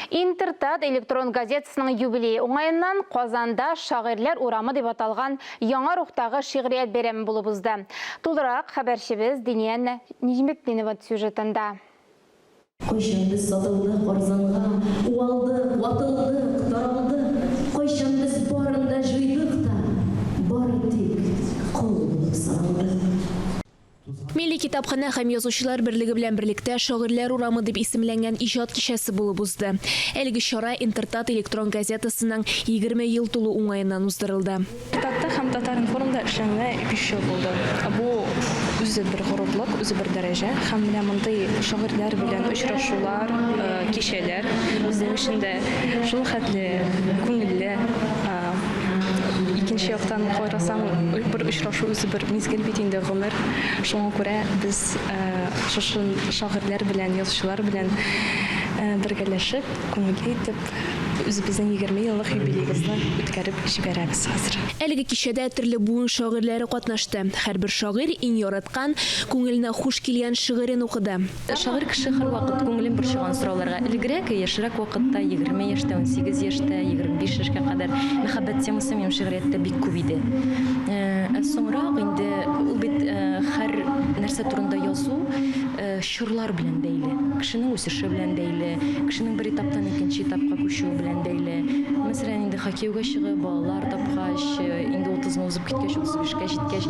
Интертат электрон газетасының юбилейі оңайынан Қазанда шағирлер урамы деп аталған яңа рухтағы шиғрият беремі болып ұзды. Толырақ хабаршыбыз Дениян Нижметтенова сюжетында. Қойшамыз сатылды қорзанға, уалды, уатылды, таралды. Қойшамыз барында жүйдік та, бары тек қолдық салды. Милли китапхана һәм язучылар берлеге белән берлектә шагыйрьләр урамы дип исемләнгән иҗат кичәсе булып узды. Әлеге чара Интертат электрон газетасының 20 ел тулу уңаеннан уздырылды. Интертатта һәм Татар информда эшләнүе 5 ел булды. Бу үзе бер горыплык, үзе бер дәрәҗә һәм менә мондый шагыйрьләр белән очрашулар, кичәләр үзенең эчендә шул хәтле күңелле. Икенче яктан карасаң, бер очрашу үзе бер мизгел бит инде гомер. Шуңа күрә без шушы шагыйрьләр белән, язучылар белән бергәләшеп, күңелле итеп үзебезнең 20 еллык юбилейбызны үткәреп җибәрәбез хәзер. Әлеге кичәдә төрле буын шагыйрьләре катнашты. Һәрбер шагыйрь иң яраткан, күңеленә хуш килгән шигырен укыды. Шагыйрь кеше һәрвакыт күңелен борчыган сорауларга элегрәк, яшьрәк вакытта 20 яшьтә, 18 яшьтә, 25 яшькә кадәр мәхәббәт темасы минем шигъриятта бик күп иде. Соңрак инде ул бит һәр нәрсә турында язу чорлар белән бәйле, кешенең үсеше белән бәйле, кешенең бер этаптан икенче этапка күчүе белән бәйле. Мәсәлән, инде хоккейга чыгып, балалар тапкач, инде 30-ны узып киткәч, 35-кә җиткәч,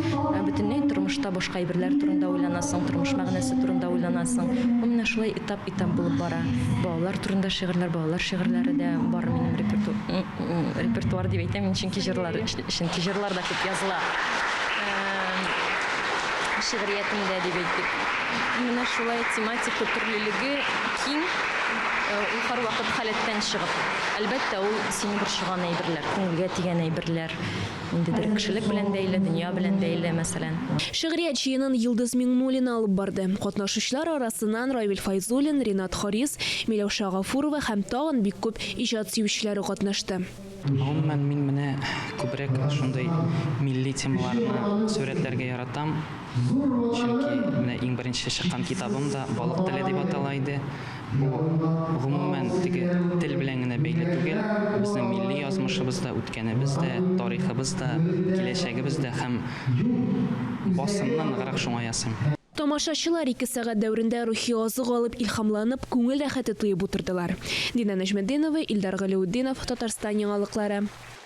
бөтенләй тормышта башка әйберләр турында уйланасың, тормыш мәгънәсе турында уйланасың. Менә шулай этап булып бара. Балалар турында шигырьләр, балалар шигырьләре дә бар минем репертуар дип әйтәм, чөнки җырлар да күп языла. Шигъриятында дип әйтик. Менә шулай тематика төрлелеге киң, ул һәрвакыт халәттән чыгып. Әлбәттә, ул сине борчыган әйберләр, күңелгә тигән әйберләр. Инде кешелек белән бәйле, дөнья белән бәйле, мәсәлән. Шигърият җыенын Йылдыз Миңнуллина алып барды. Катнашучылар арасыннан Равил Файзуллин, Ринат Харис, Миләүшә Гафурова һәм тагын бик күп иҗат сөючеләре катнашты. Гомумән мин менә күбрәк шундый милли темаларны сурәтләргә яратам. Чөнки менә иң беренче чыккан китабым да балык теле дип атала иде. Бу гомумән теге тел белән генә бәйле түгел, безнең милли язмышыбызда, үткәнебездә, тарихыбызда, киләчәгебездә һәм басымнан ныграк шуңа ясыйм. Тамашачылар 2 сәгать дәврендә рухи азык алып, илһамланып, күңел рәхәте тоеп утырдылар. Дина Нәҗмәдинова, Илдар Галиутдинов, Татарстан яңалыклары.